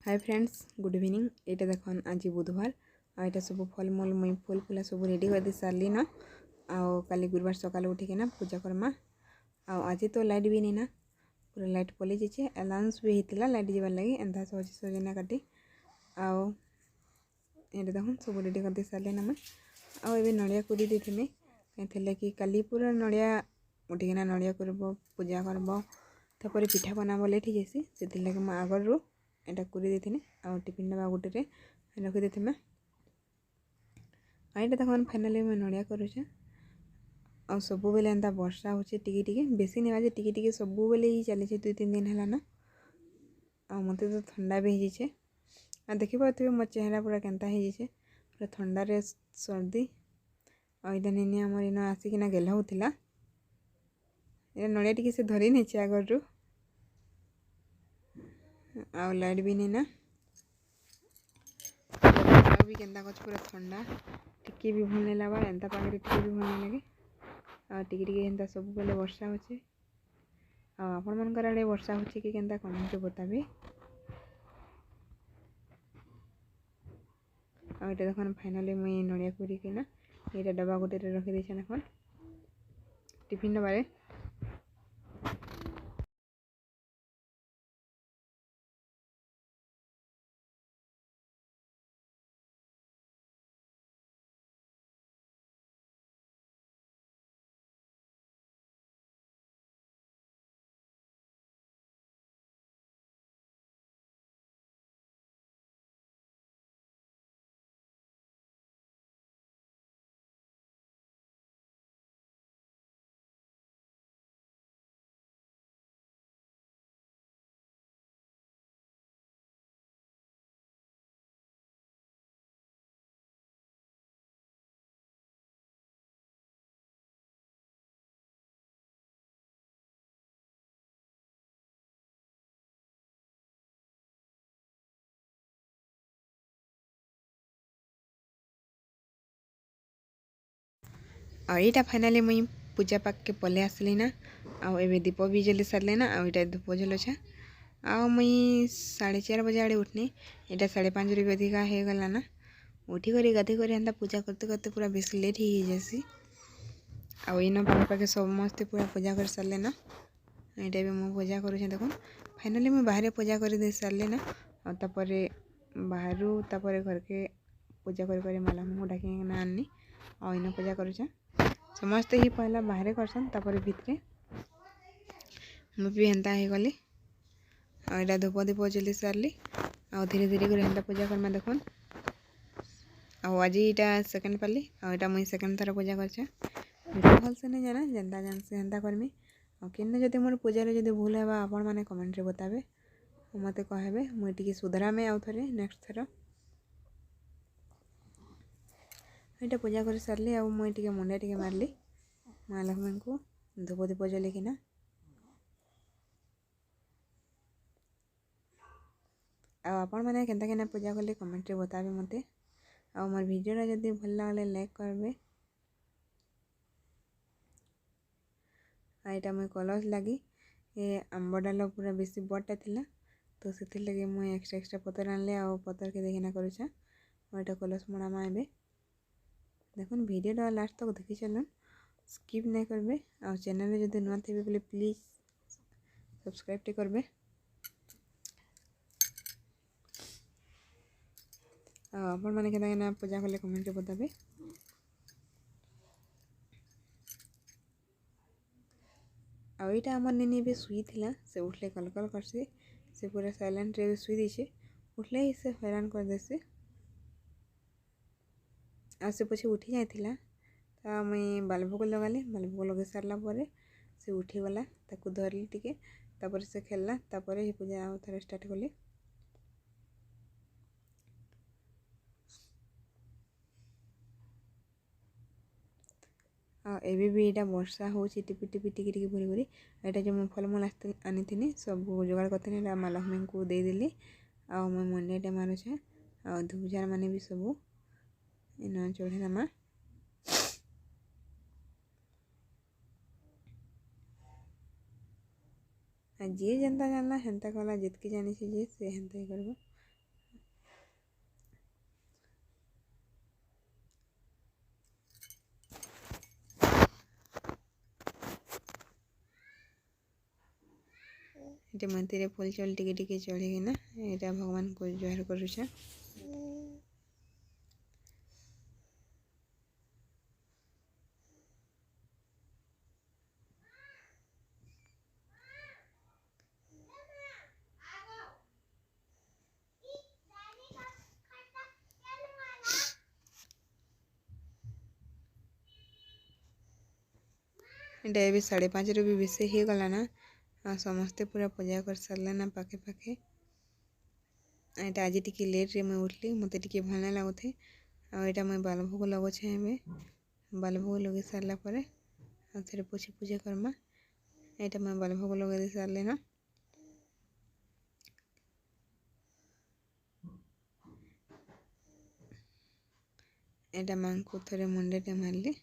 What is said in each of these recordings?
Hi friends good evening. ये देखन आज बुधवार आईटा सब फलमूल मुई फूल फूला सब रेडी कर दी सारी ना। काली गुरुवार सकाल उठिके पूजा करमा। आज तो लाइट भी नहीं ना, पूरा लाइट पलि जाइए। अलाउंस भी होता लाइट जाबार लगी एंता सज सजना काटी ये देखन सब रेडी कर दी सारे ना। मुझे नड़िया कूदी देती कहीं कि काली पूरा नड़िया उठिके नड़िया कर पूजा करब तापर पिठा बनाब लेट हो जासी से लगे आगर एटा कूरी देथिनी टिफिन डब्बा गोटे रखी देथिमा। ये देखन फाइनाली मैं नड़िया करुचे सब बेले एंता वर्षा होचे टिके टिके बेसी नहीं आज टिके टिके सब बेले ही चली 2-3 दिन है ना। मत तो ठंडा भी होचे देखिए मो चेहरा पूरा केंता होचे पूरा ठंडारे सर्दी। आईटा नहीं आमर इन आसिकिना गेल होता नड़िया टी से धरी नहीं आगर लाइट भी नहीं ना भी केंता गच पूरा ठंडा टिके भी भल नहीं लगा एंता पाखे टिके भी भल नहीं लगे टिके टिके एंता सब बेले वर्षा होचे। आपण मनकर आड़े वर्षा होचे कि केंता कमेंट बताबे। ये देखन फाइनाली मुई नड़िया कूरिकिना ये डब्बा गोटे रखी देछे देखन टिफिन डब्बारे। यहाँ फाइनाली मुई पूजा पाक के पले आसली ना आवे दीप भी जली सारे ना आईटा धूप जलुछा मुई 4:30 बजे आड़े उठनी यहाँ 5:30 भी अधिका हो गला ना उठी कर गाधे कर एंता पूजा करते करते पूरा बेस लेट ही जासी। इन पाखे पाखे समस्ते पूरा पूजा कर सारे ना यहाँ भी मुझे पूजा करुचे देखो फाइनाली मुझे बाहर पूजा कर दे सारे ना बाहर घर के पूजा कर माला डाक आनी इन पूजा करुचे समस्ते ही पहला बाहर करसन तापर भितरे मुझे भी हेन्ता हो गली यहाँ धूप दीप जली सारे धीरे धीरे कर हेन्ता पूजा करमा देखन। आज यहाँ सेकेंड पाली यहाँ मुझे सेकेंड थर पूजा करछे भल से नहीं जाना जेन्ता जानसी हेन्ता करमी कि जब मोर पूजार जब भूल है आपण मैंने कमेंट बताबे मत कहे मुझे सुधरामे आउ थे नेक्स्ट थर। यहाँ पूजा कर सारे मुझे मुंडे टे मारली माँ लक्ष्मी को धूप दीप जलिकिना आपण मैंने केन्ता केना पूजा कले कमेंट बताबे मते मोर वीडियो जदि भल लगे लाइक करबे। यहाँ मुझे कलश लगी ये आंब डाल पूरा बेसी बड़टा थिला तो से लगे मुझे एक्स्ट्रा एक्स्ट्रा पतर आनले पतर के देखना करुछा यहाँ कलश मड़ामा एबे देखुन वीडियो लास्ट तक देखी चलन स्किप नहीं करबे चैनल जब नुआ थे बोले प्लीज सब्सक्राइब टे करबे। आपण मैंने केना पूजा कले कमेंट बताबे। यहाँ आम निनी भी शुई थिला से उठले कल कल करसी से पूरा साइलेंट रे शुई दीछे उठले ही से हैरान कर देसी से पछे उठी जाइथिला तो मुई बालभोग लगाली बालभोग लगे सारा पर से उठीगला ताकू धरली टिके तापर से खेलला तापर ही पूजा आउ थे स्टार्ट कली। एबे भी यहाँ वर्षा हो टिपि टिपि टिकी टिकी भूरी भूरी यहाँ जो मुझे फलमूल आनी थी सब जोगाड़ करते माँ लक्ष्मी को देदेली मुझे मुंडे मारुचे धूपझार मैंने भी सब इन चढ़ेला माँ जी जेन्ता जानला हेन्ता कला जितकी जानी जे से हेन्ता ही करबो। ये मंदिर फूल चल टिके टिके चढ़ीकिना यहाँ भगवान को जुहार करुछे। एटा भी 5:30 भी बेसी हो गला ना समस्ते पूरा पूजा कर सारे ना पाखे पाखे। यहाँ आज टी लेट रे मुझे उठली मत टे भल नहीं लगुथे आईटा मुझे बालभोग लगुचे बालभोग लगे सारापर आउ पोछी पूजा करमा। यहाँ मैं बालभोग लगे दे सारे ना यहाँ माँ को थे मुंडे मारली।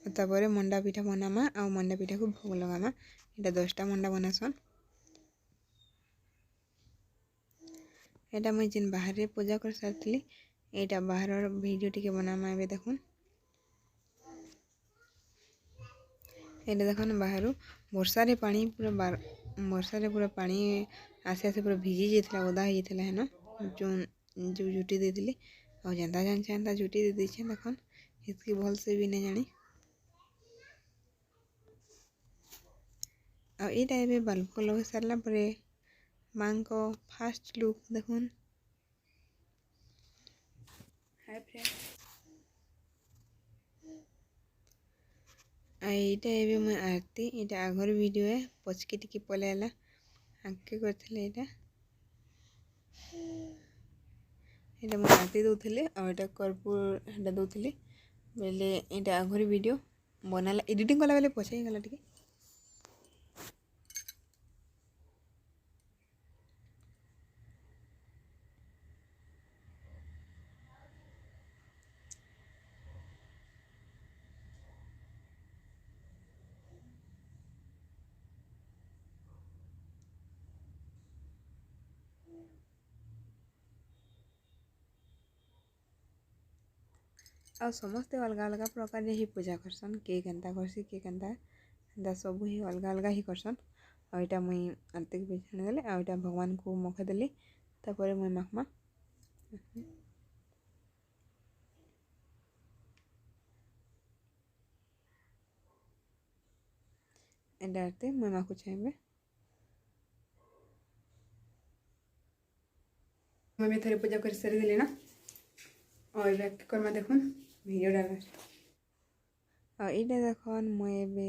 तापर मंडा पिठा बनामा आ मंडा पिठा को भोग लगामा। यहाँ 10टा मंडा बनासन। यहाँ मुझे जिन बाहर पूजा कर सारी यहाँ बाहर वीडियो टी बनामा ए देखुन। यहाँ देखुन बाहर वर्षा रे पानी पूरा वर्षा रे पूरा पानी आसे आसे पूरा भिजी जाता ओदा हो जाता है ना जो जो जुटी देती और जेनता जानछे एंता जुटी दे दीछे देखुन इसकी भल से भी नहीं जानी। और ये टाइप बाल्ब लगे सारा पर माँ को फास्ट लुक देखुन। हाय फ्रेंड यहाँ ये मैं आरती यहाँ आगर वीडियो है पचके टी पलैला आगे करते यहाँ मुझे आरती दूसरी और यहाँ कर्पूर दूसरी बेले यहाँ आगर वीडियो बनाला एडिटिंग कला बेले पछे गला टी। आ समस्ते अलग अलग प्रकार ही पूजा करसन किए केन्ता करसी किए केन्ता सब ही अलग अलग ही करसन। और यहाँ मुई आरती को छाणी देली और यहाँ भगवान को मुखे देली तापर मुई माखमा एंड आरती मुई माखु चाहिए। मैं भी थोड़ी पूजा कर सारी देली ना और करमा देखुन वीडियो डाल और ये देखन मुझे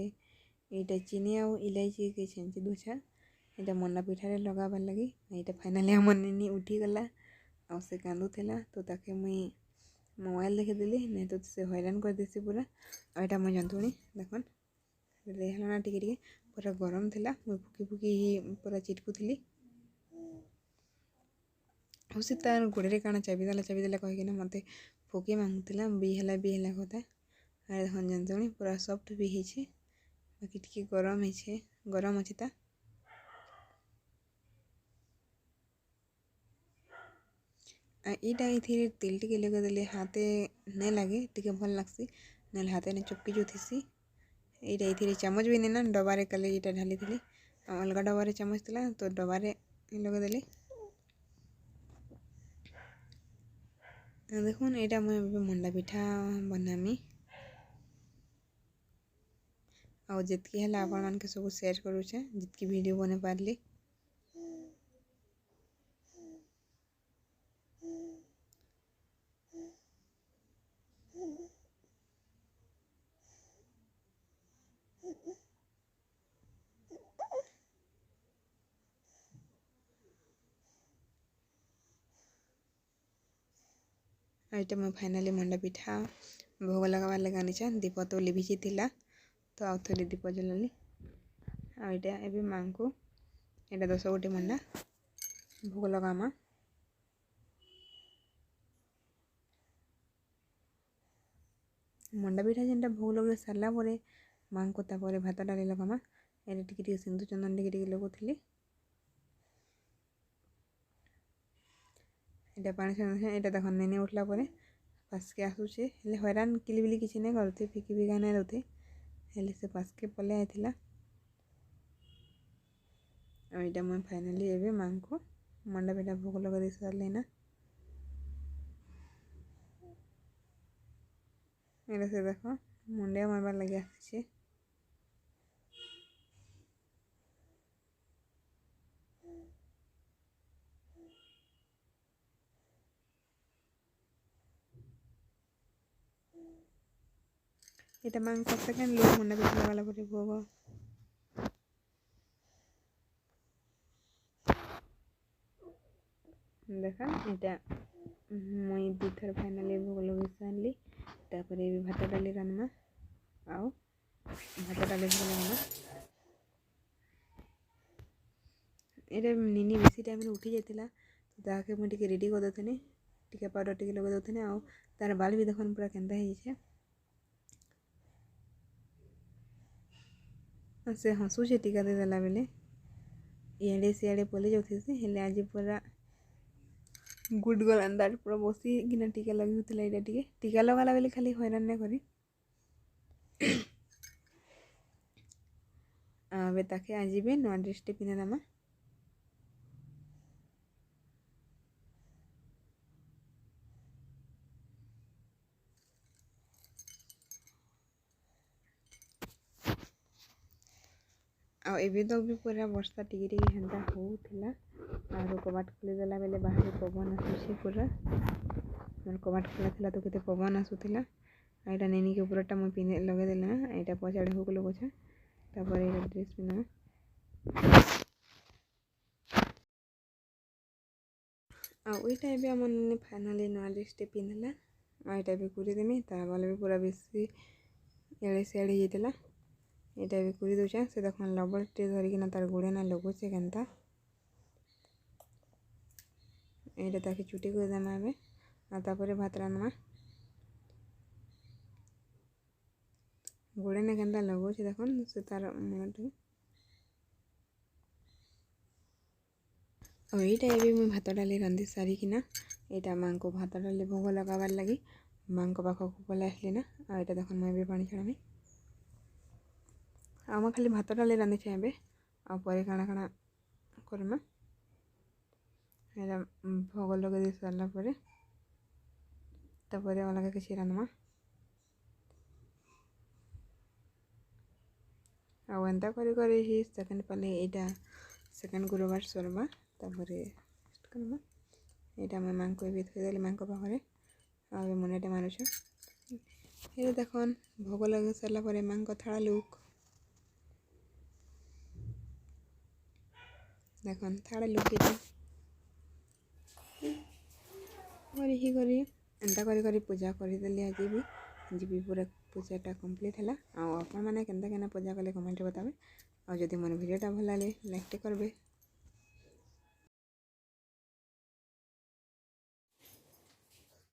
यहाँ चीनी आउ इलायची के छेंची दूछा यहाँ मंडा पिठारे लगाबार लगी। यहाँ फाइनाली आम नी उठीगला आ से कांदुला तो ताके मुई मोबाइल देखीदेली नहीं तो से हैरान कर देसी पूरा। और यहाँ मुझे जंतुणी देखन ना टिके पूरा गरम थिला मुई फुकी फुकी पूरा चिटकुली हूँ सी तार गोड़े काण चाबिदेला कहीकिना मत फुकी मांगुला भी है कथा। और देखन जंतुणी पूरा सफ्ट भी है बाकी टी गरम है गरम अच्छी ता यहाँ ये तेल टी लगेदे हाथे नहीं लगे टी भल लगसी ना हाथे नहीं चुपकी जो थी। यहाँ ये चामच भी नहीं ना डबारे कल यहाँ ढाली थी अलग डबारे चामच था तो डबारे लगेदे। देखुन यहाँ मुझे मंडा पिठा बनामी और जितकी है आपण मान के सब शेयर करुचे जितकी वीडियो बने पारली। यहाँ मैं फाइनाली मंडा पिठा भोग लगाबार लगे आनीचे दीप तो लिभिची थिला तो आउ थे दीप जलनी। आईटा ए माँ को यहाँ 10 गोटी मंडा भोग लगामा। मंडा पिठा जेनटा भोग लगे सारा पर माँ को तापर भात डाली लगामा। यहाँ टी सिंधु चंदन टी लगुली ଏଇଟା ପାଣି ଛାଣୁଛେ। ଏଇଟା ଦେଖ ନେନି ଉଠଲା ପରେ ପାସ୍କେ ଆସୁଛେ, ହେଲେ ହଇରାଣ କିଲିବିଲି କିଛି ନାଇଁ କରୁଥି, ଫିକି ଫିକା ନାଇଁ ରହୁଥି, ହେଲେ ସେ ପାସ୍କେ ପଲେଇ ଆଇଥିଲା। ଆଉ ଏଇଟା ମୁଇଁ ଫାଇନାଲି ଏବେ ମାଙ୍କୁ ମଣ୍ଡା ପିଠା ଭୋଗ ଲଗେଇ ଦେଇ ସାରିଲି ନା। ଏଇଟା ସେ ଦେଖ ମୁଣ୍ଡିଆ ମାରବାର୍ ଲାଗି ଆସିছে। এটা মাংস সেকেন্ড লোক মুন্ডা পিঠা লাগালা পরে ভোগ देखा এটা মুই দুইথর ফাইনালি ভোগ লগাই সারলি। তারপরে ଏବେ ଭାତ ଡାଲି ରାନ୍ଧମା ଆଉ ଭାତ ଡାଲି ଭୋଗ ଲଗାମା। ଏଇଟା ନିନି ବେଶୀ ଟାଇମ୍ରେ ଉଠି ଯାଇଥିଲା, ତ ତାହାକେ ମୁଇଁ ଟିକେ ରେଡ଼ି କରିଦେଉଥିଲି, ଟିକେ ପାଉଡ଼ର ଟିକେ ଲଗାଇ ଦେଉଥିଲି। ଆଉ ତାର ବାଲ୍ ବି ଦେଖୁନ୍ ପୁରା କେନ୍ତା ହେଇଛେ। ସେ ହସୁଛେ ଟୀକା ଦେଇଦେଲା ବେଲେ, ଇଆଡ଼େ ସିଆଡ଼େ ପଲେଇ ଯାଉଥିସି, ହେଲେ ଆଜି ପୁରା ଗୁଡ଼ ଗଲ୍ ଅନ୍ଦାଜ ପୁରା ବସିକିନା ଟୀକା ଲଗାଉଥିଲା। ଏଇଟା ଟିକେ ଟୀକା ଲଗାଲା ବେଲେ ଖାଲି ହଇରାଣ ନାଇଁ କରି। ଏବେ ତାକେ ଆଜି ବି ନୂଆ ଡ୍ରେସ୍ଟେ ପିନ୍ଧେଇ ଦେମା। ଆଉ ଏବେ ତ ବି ପୁରା ବର୍ଷା ଟିକେ ଟିକେ ହେନ୍ତା ହଉଥିଲା। ଆଉ କବାଟ ଖୋଲିଦେଲା ବେଲେ ବାହାରେ ପବନ ଆସୁଛି ପୁରା। ମୋର କବାଟ ଖୋଲା ଥିଲା ତ କେତେ ପବନ ଆସୁଥିଲା। ଆଉ ଏଇଟା ନେନିକେ ଉପରଟା ମୁଇଁ ଲଗେଇଦେଲି ନା, ଏଇଟା ପଛଆଡ଼େ ହୁକ୍ ଲଗଉଛେ। ତାପରେ ଏଇଟା ଡ୍ରେସ୍ ପିନ୍ଧମା। ଆଉ ଏଇଟା ଏବେ ଆମ ନେନି ଫାଇନାଲି ନୂଆ ଡ୍ରେସ୍ଟେ ପିନ୍ଧିଲା। ଆଉ ଏଇଟା ବି କରିଦେମି, ତାର ବାଲ୍ ବି ପୁରା ବେଶୀ ଇଆଡ଼େ ସିଆଡ଼େ ହେଇଯାଇଥିଲା। ଏଇଟା ବି କରି ଦଉଛେ। ସେ ଦେଖୁନ୍ ଲବରଟେ ଧରିକିନା ତାର ଗୋଡ଼େ ନା ଲଗଉଛେ କେନ୍ତା। ଏଇଟା ତାକେ ଚୁଟି କରିଦେମା ଏବେ। ଆଉ ତାପରେ ଭାତ ରାନ୍ଧମା। ଗୋଡ଼େ ନା କେନ୍ତା ଲଗଉଛେ ଦେଖୁନ୍ ସେ ତାର ମୁହଁଟେ। ଆଉ ଏଇଟା ଏବେ ମୁଇଁ ଭାତ ଡାଲି ରାନ୍ଧି ସାରିକିନା ଏଇଟା ମାଆଙ୍କୁ ଭାତ ଡାଲି ଭୋଗ ଲଗାବାର୍ ଲାଗି ମାଆଙ୍କ ପାଖକୁ ପଲେଇ ଆସିଲି ନା। ଆଉ ଏଇଟା ଦେଖୁନ୍ ମୁଁ ଏବେ ପାଣି ଛାଡ଼ମି। ଆମେ ଖାଲି ଭାତ ଡାଲି ରାନ୍ଧିଛେ ଏବେ, ଆଉ ପରେ କାଣା କାଣା କର୍ମା ଏଇଟା ଭୋଗ ଲଗେଇ ଦେଇ ସାରିଲା ପରେ ତାପରେ ଅଲଗା କିଛି ରାନ୍ଧମା। ଆଉ ଏନ୍ତା କରି କରି ହି ସେକେଣ୍ଡ ପାଳି ଏଇଟା ସେକେଣ୍ଡ ଗୁରୁବାର ସର୍ବା। ତାପରେ କର୍ମା। ଏଇଟା ଆମେ ମାଆଙ୍କୁ ଏବେ ଥୋଇଦେଲି ମାଆଙ୍କ ପାଖରେ। ଆଉ ଏବେ ମୁଣ୍ଡିଆଟେ ମାରୁଛୁ। ଏଇଟା ଦେଖୁନ୍ ଭୋଗ ଲଗେଇ ସାରିଲା ପରେ ମାଆଙ୍କ ଥାଳ ଲୁକ୍ ଦେଖୁନ୍ ଥାଳ ଲୁକ୍ ଏଇଟା କରି ଏନ୍ତା କରି କରି ପୂଜା କରିଦେଲି। ଆଜି ବି ପୁରା ପୂଜାଟା କମ୍ପ୍ଲିଟ୍ ହେଲା। ଆଉ ଆପଣମାନେ କେନ୍ତା କେନ୍ତା ପୂଜା କଲେ କମେଣ୍ଟରେ ବତାବେ। ଆଉ ଯଦି ମୋର ଭିଡ଼ିଓଟା ଭଲ ଲାଗେ ଲାଇକ୍ଟେ କରିବେ।